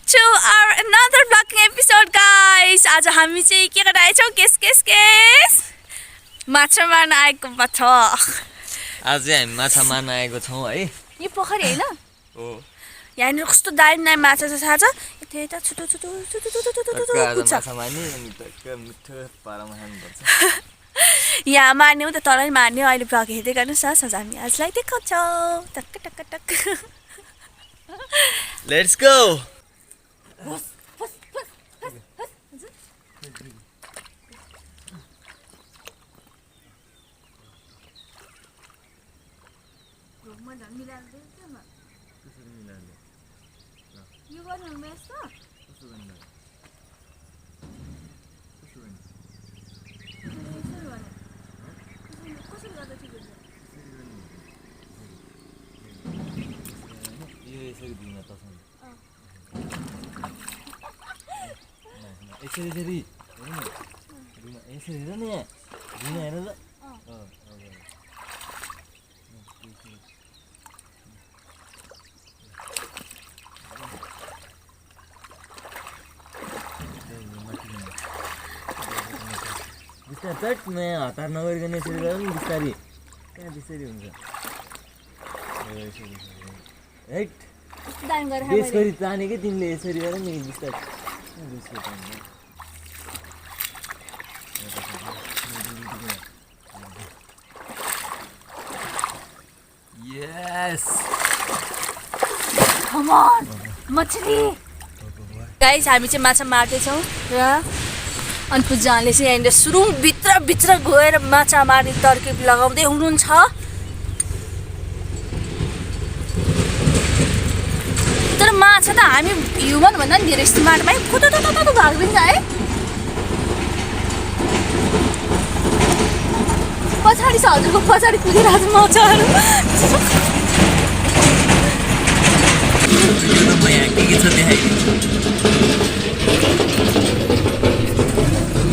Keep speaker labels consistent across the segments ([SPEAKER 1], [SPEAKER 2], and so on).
[SPEAKER 1] to our another vlogging episode, guys. आज हामी चाहिँ के गरिरहेछौँ? केस माछा मार्न आएको छ।
[SPEAKER 2] आज हामी माछा मार्न आएको छौँ है।
[SPEAKER 1] यो पोखरी हैन?
[SPEAKER 2] हो।
[SPEAKER 1] यहाँनिर कस्तो दामी दामी माछा छ थाहा छ? यता छुटो कुछ
[SPEAKER 2] माछा मार्ने अनि टक्क मिठो पारामा खानुपर्छ।
[SPEAKER 1] यहाँ मार्ने हो त तलै मार्ने हो। अहिले भ्लग हेर्दै गर्नुस् न, सज हामी आजलाई देखाउँछौँ। टक टक टक।
[SPEAKER 2] Let's go. यसरी हेर नि यहाँ हेर ल। बिस्तारै चट नयाँ हतार नगरिकन यसरी गर नि बिस्तारी। कहाँ त्यसरी हुन्छ? बेस गरी ताने कि तिमीले यसरी गर नि बिस्तारै। Yes.
[SPEAKER 1] Come on, मछली। गाइस हामी चाहिँ माछा मार्दैछौँ र अनपुजाले चाहिँ यहाँनिर सुरुङ भित्र गएर माछा मार्ने तरकिब लगाउँदै हुनुहुन्छ। तर माछा त हामी ह्युमन भन्दा नि धेरै स्मार्टमा कुदो भाग्दिन्छ है। पछाडि छ हजुरको पछाडि कुदिरहेको छ माछाहरू।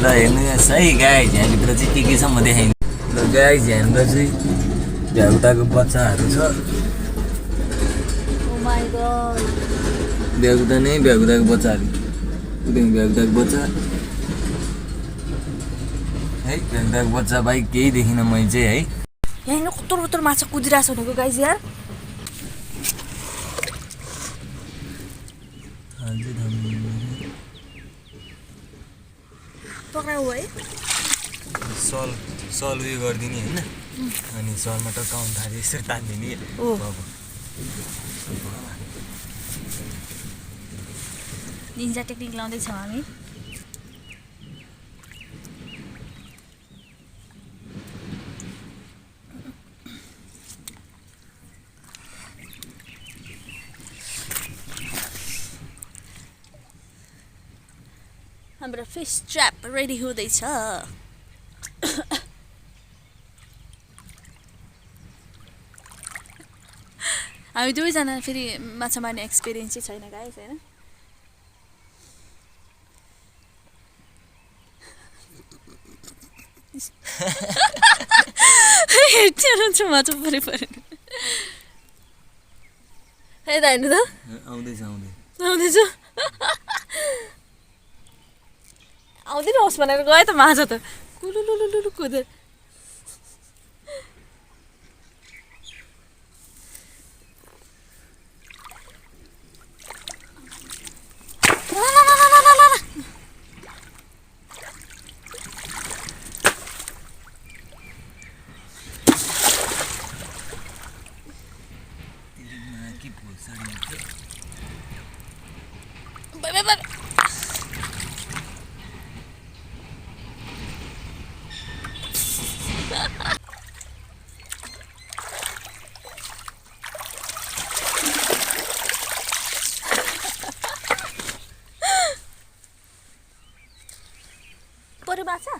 [SPEAKER 2] ल हेर्नुहोस् है गाइस, यहाँभित्र चाहिँ के छ म देखाइदिन्छु। ल गाइस, यहाँनिर चाहिँ भ्यागुताको बच्चाहरू छ। भ्यागुता नै भ्यागुताको बच्चाहरू। भ्यागुताको बच्चा है, भ्यागुताको बच्चा भाइ केही देखिनँ मैले चाहिँ है।
[SPEAKER 1] यहाँनिर कत्रो माछा कुदिरहेको छ भनेको गाइस यार। पक्राउ है
[SPEAKER 2] सल उयो गरिदिने होइन, अनि सलमा टक्काउनु थाल्यो यसरी तानिदिने।
[SPEAKER 1] निन्जा टेक्निक लाउँदैछौँ हामी। हाम्रो फिस ट्र्याप रेडी हुँदैछ। हामी दुवैजना फेरि माछा मार्ने एक्सपिरियन्स चाहिँ छैन गाइस होइन। हेर्छु माछा परे है त होइन त
[SPEAKER 2] आउँदैछ
[SPEAKER 1] आउँदिनुहोस् भनेर गयो त माछा त कुलुलुलुलु कुदेर। परे माछा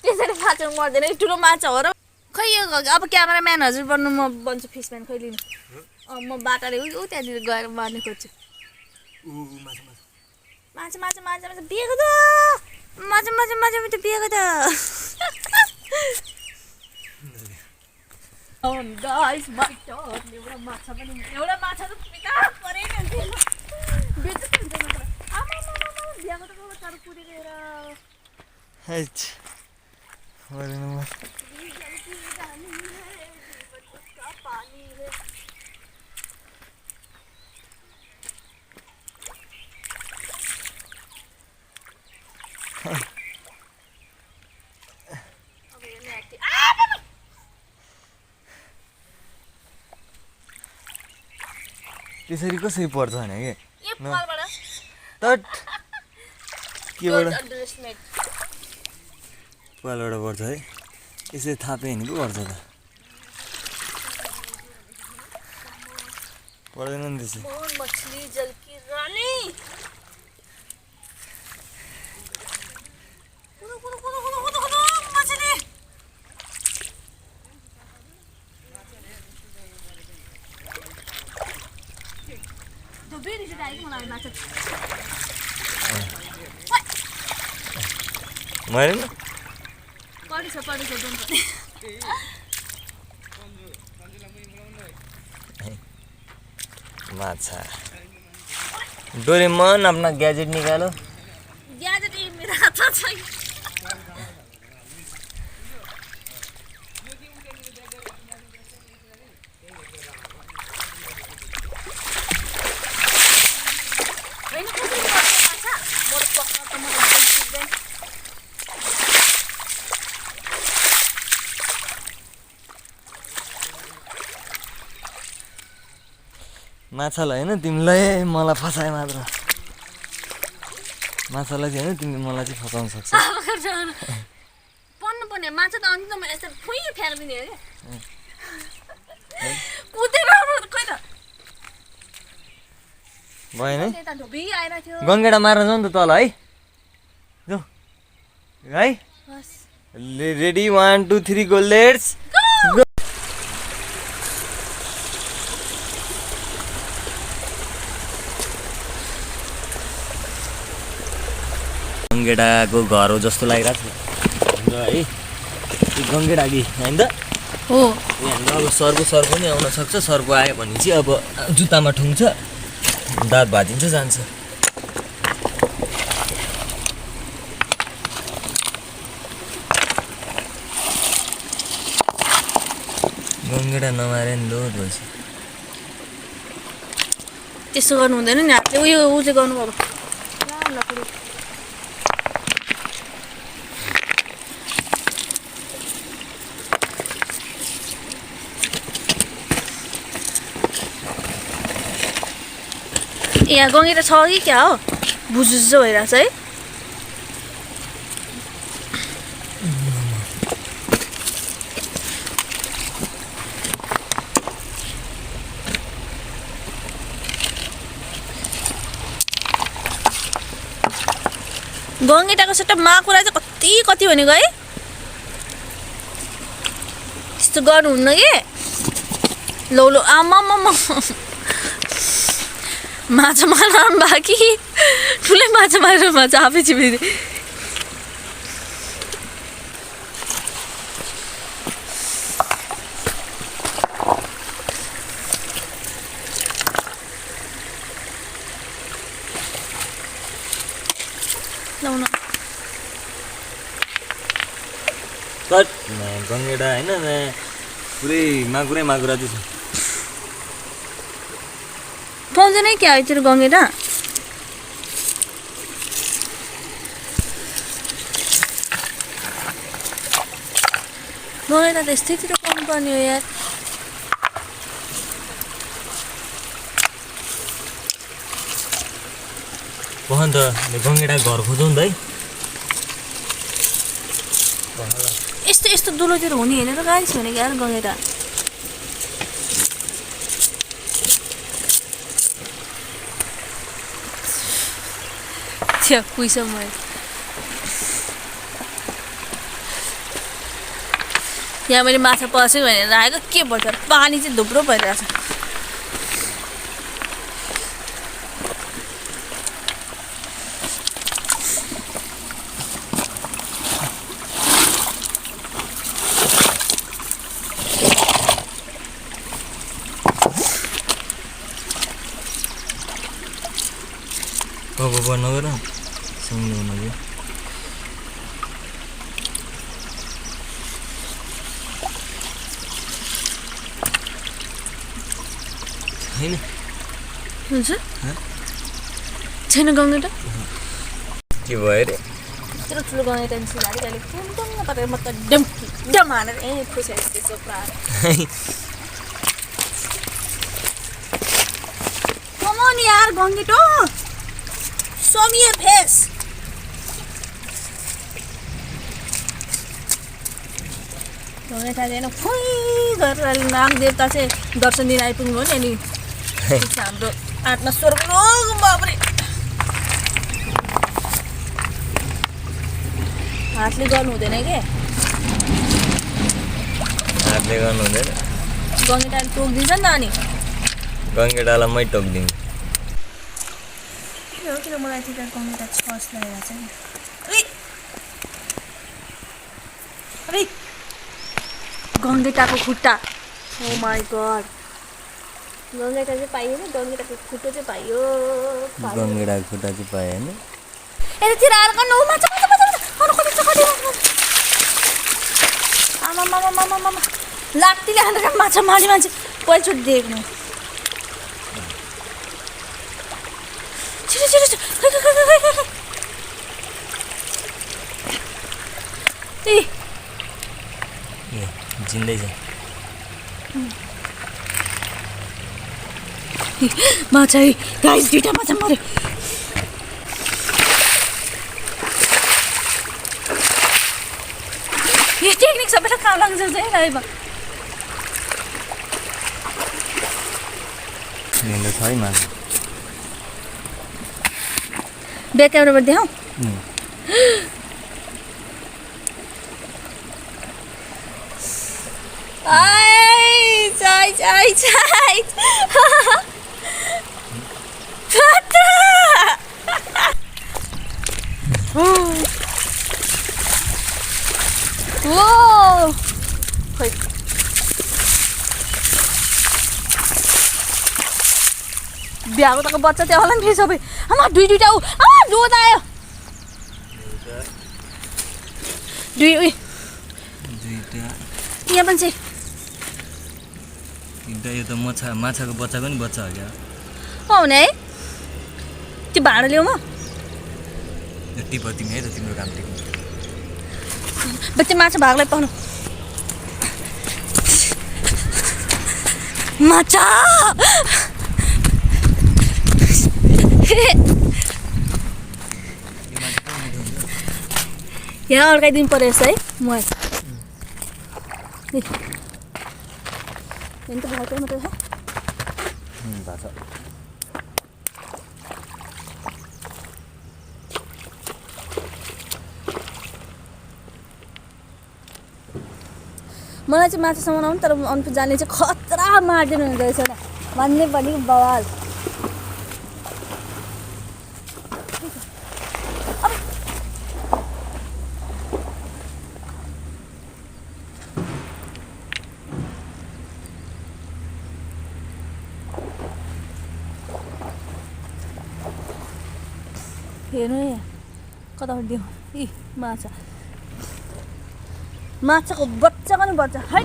[SPEAKER 1] त्यसरी माछा मर्दैन, ठुलो माछा हो र। खै यो अब क्यामेराम्यान हजुर बन्नु म बन्छु फिसम्यान। खै लिनु म बाटाले ऊ त्यहाँनिर गएर मार्ने खोज्छु। माछा बिहेको त माछा बिहेको त। गाइस एउटा माछा त पिता परे नि बेच्नु हुन्छ नत्र बिहाको त तर कुदेर
[SPEAKER 2] हेच वरिन म
[SPEAKER 1] पानी है
[SPEAKER 2] त्यसरी कसरी पर्छ भने के
[SPEAKER 1] यो पालबाट
[SPEAKER 2] तट केबाट
[SPEAKER 1] अन्डरएस्टिमेट
[SPEAKER 2] पालबाट पर्छ है यसरी थापे नि पो गर्छ त पर्दैन नि त्यसै
[SPEAKER 1] कौन मछली जल की रानी कुदो मछली तो बेरी से डाइरेक्ट मलाई माछा
[SPEAKER 2] मैले न
[SPEAKER 1] पढी छ दोन
[SPEAKER 2] माछा डोरेमोन अपना गैजेट निकालो
[SPEAKER 1] गैजेट ये मेरा हाथ में है
[SPEAKER 2] माछालाई हैन तिमीलाई मलाई फसाए मात्र माछालाई चाहिँ हैन तिमी मलाई चाहिँ फसाउन सक्छौ
[SPEAKER 1] पन्नु पर्ने माछा त अन्तिममा यसो फुइ फ्याक्दिने हो के कुदेर खोइ त
[SPEAKER 2] भएन है
[SPEAKER 1] त्यता ढोबी आइरा थियो
[SPEAKER 2] गङ्गेडा मार्न जाउँ त तल है जाऊ है
[SPEAKER 1] बस
[SPEAKER 2] रेडी 1 2 3 गो लेट्स गो गङ्गेडाको घर हो जस्तो लागिरहेको छ है त्यो गङ्गेडा कि हैन त
[SPEAKER 1] हो
[SPEAKER 2] यहाँ अब सर्को पनि आउन सक्छ सर्को आयो भने चाहिँ अब जुत्तामा ठुङ्छ दाँत भाँचिन्छ जान्छ गङ्गेडा नमारे नि लोड भएछ
[SPEAKER 1] त्यस्तो गर्नु हुँदैन नि हातले उयो चाहिँ गर्नु पर्यो यहाँ गङ्गेटा छ कि क्या हो बुजुज भइरहेछ है गङ्गेटाको सट्टा माकुरा चाहिँ कति भनेको है त्यस्तो गर्नुहुन्न के लौ आमा माछा मार्न बाँकी ठुलै माछा मारेर माछा आफै चिप्लिँदै लाउन
[SPEAKER 2] गङ्गेडा हैन पुरै माकुरा चाहिँ छ
[SPEAKER 1] पाउँदैन क्या यतिर गङ्गेटा गङ्गेटा त यस्तैतिर पाउनु पर्ने हो यार
[SPEAKER 2] पहन त गङ्गेडा घर खोजौँ त है
[SPEAKER 1] यस्तो दुलोतिर हुने होइन र गाइस भनेको यार गङ्गेटा पुइसो मैले यहाँ मैले माछा पस्यो भनेर आएको के भन्छ पानी चाहिँ धुप्रो भइरहेछ
[SPEAKER 2] नगर सुन्नु नगे हैन
[SPEAKER 1] हुन्छ छैन गङ्गेटा
[SPEAKER 2] के भयो रे
[SPEAKER 1] यत्रो ठुलो गङ्गेटा निस्किन आँट्यो कहिले कुन गरेर म त डम हानेर खुसी त्यसो प्राण Come on यार गङ्गेटो show me your face गङ्गेटा चाहिँ फुइ गरेर नाग देवता चाहिँ दर्शन दिन आइपुग्नु हो नि अनि हाम्रो आत्मा स्वर्ग बाबरे हातले गर्नु हुँदैन के
[SPEAKER 2] हातले गर्नु हुँदैन
[SPEAKER 1] गङ्गेटाले टोकिदिन्छ नि त अनि
[SPEAKER 2] गङ्गेटालाई मै टोकिदिन्छु
[SPEAKER 1] किन मलाई चाहिँ गङ्गेटा छस लागेको छ नि अरे गङ्गेटाको खुट्टा ओ माई गड गङ्गेटा चाहिँ पाइयो नि गङ्गेटाको खुट्टो चाहिँ पाइयो
[SPEAKER 2] गङ्गेटाको खुट्टा चाहिँ पायो नि
[SPEAKER 1] यतातिर आएर गर्नु माछा आमा लात्तीले हानेर माछा मार्ने मान्छे पहिलोचोटि देख्नु छिटो
[SPEAKER 2] जिन्दै छ
[SPEAKER 1] माछा गाइस दुईटा माछा मर्यो यो टेक्निक सबैलाई काम लाग्छ चाहिँ लाइभमा
[SPEAKER 2] मेरो छ है माछा
[SPEAKER 1] ब्याक क्यामेराबाट देखाऊ बिहाको तको बच्चा त्यो होला नि फेरि सबै आमा दुईटा लोद आयो
[SPEAKER 2] दुईटा
[SPEAKER 1] यहाँ पनि चाहिँ
[SPEAKER 2] यो त माछाको बच्चाको नि बच्चा हो क्या
[SPEAKER 1] हुने है त्यो भाँडो ल्याऊ म
[SPEAKER 2] टिप तिमी है त तिम्रो काम टिप्नु
[SPEAKER 1] बच्चा माछा भागलाई पाउनु माछा यहाँ अड्काइदिनु पर्यो है म ఎంత బాగా ఉంటుంది
[SPEAKER 2] भाषा
[SPEAKER 1] मलाई चाहिँ माछासम्म आउनु तर अनपु जाने चाहिँ खतरा मार्दिनु हुँदो रहेछ भन्ने पनि बवाल हेर्नु यहाँ कता दिउँ इ माछाको बच्चाको नि बच्चा है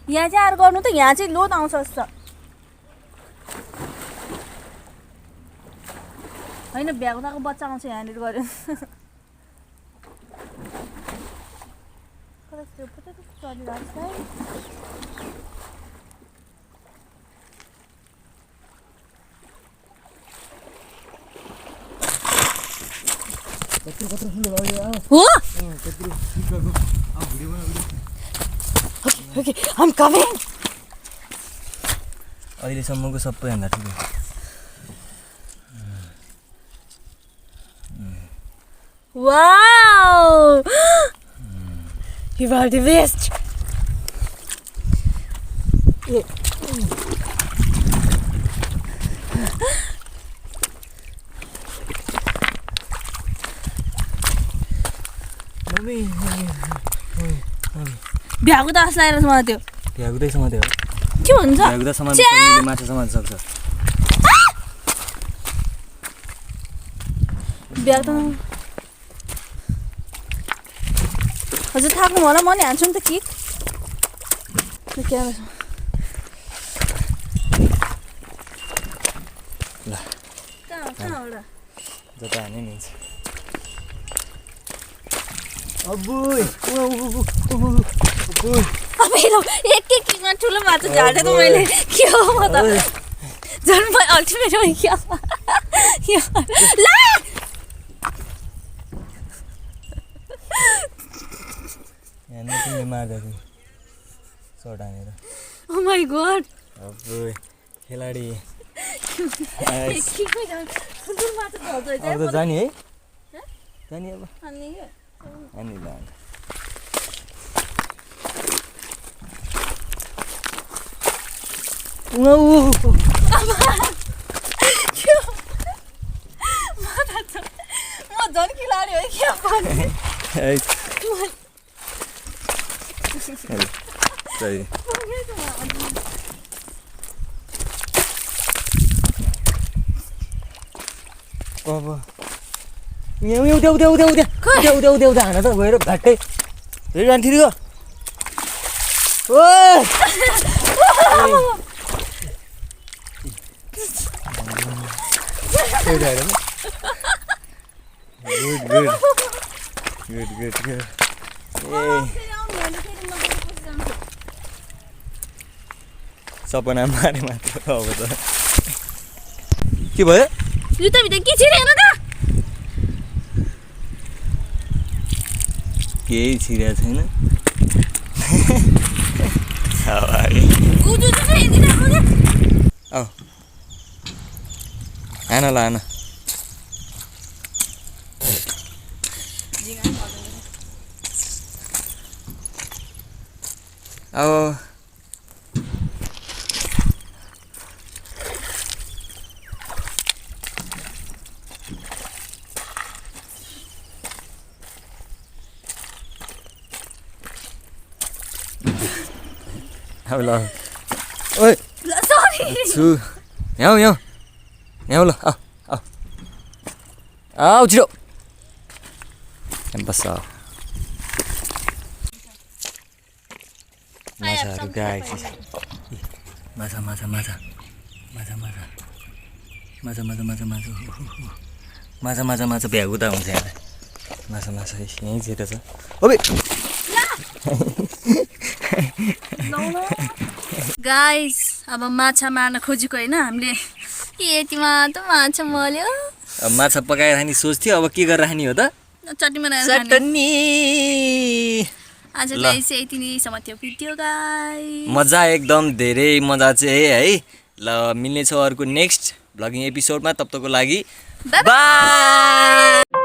[SPEAKER 1] यहाँ चाहिँ आएर गर्नु त यहाँ चाहिँ लोड आउँछ जस्तो होइन भ्याउताको बच्चा आउँछ यहाँनिर गऱ्यो Okay, I'm coming.
[SPEAKER 2] अहिलेसम्मको सबैभन्दा ठुलो
[SPEAKER 1] Wow! You are the best. भ्याएको त आस लागेर मलाई त्यो
[SPEAKER 2] भ्यागुदै समात्यो
[SPEAKER 1] के भन्छ
[SPEAKER 2] भ्यागुदा समात्नु सक्नेले माछा समात्न सक्छ
[SPEAKER 1] भ्याएको त हजुर थाक्नु होला म नि हान्छु नि त किक
[SPEAKER 2] ल
[SPEAKER 1] कहाँबाट
[SPEAKER 2] जता हाने नि अबुई
[SPEAKER 1] अब एक किकमा ठुलो माछा झार्दै त मैले के हो म त झन् म अल्टिमेट हो ला
[SPEAKER 2] यहाँ तिमीले मार्दा थियौ सर्ट हानेर
[SPEAKER 1] ओ माय गॉड
[SPEAKER 2] अबुई खेलाडी
[SPEAKER 1] ठुलो माछा झर्दै
[SPEAKER 2] अब त जाने है जाने अब
[SPEAKER 1] अनि
[SPEAKER 2] अनि ल
[SPEAKER 1] म झन् खेलाडी हो क्या
[SPEAKER 2] सही अब उद्या हान त गएर घाटै फेरि जान्थ्यो नि गुड सपना मारे मात्र अब त के भयो
[SPEAKER 1] जुत्ताभित्र के छिरेन त
[SPEAKER 2] केही छिरेको छैन आन ल आन अब अब ल ओइ
[SPEAKER 1] सरी
[SPEAKER 2] छु यहाँ ल आऊ छिटो बस माछाहरू गाएछ माछा भ्यागु त हुन्छ यहाँ माछा यहीँ छिटो छ ओबे
[SPEAKER 1] गाइस अब माछा मार्न खोजेको होइन हामीले यतिमा त माछा मल्यो
[SPEAKER 2] अब माछा पकाएर खाने सोच थियो अब के गरेर खाने हो त
[SPEAKER 1] चटनी बनाएर
[SPEAKER 2] चटनी
[SPEAKER 1] आज गाइस यति नै समात्यो भिडियो गाइस
[SPEAKER 2] मजा एकदम धेरै मजा चाहिँ है ल मिल्नेछ अर्को नेक्स्ट भ्लगिङ एपिसोडमा तब तकको लागि बाइ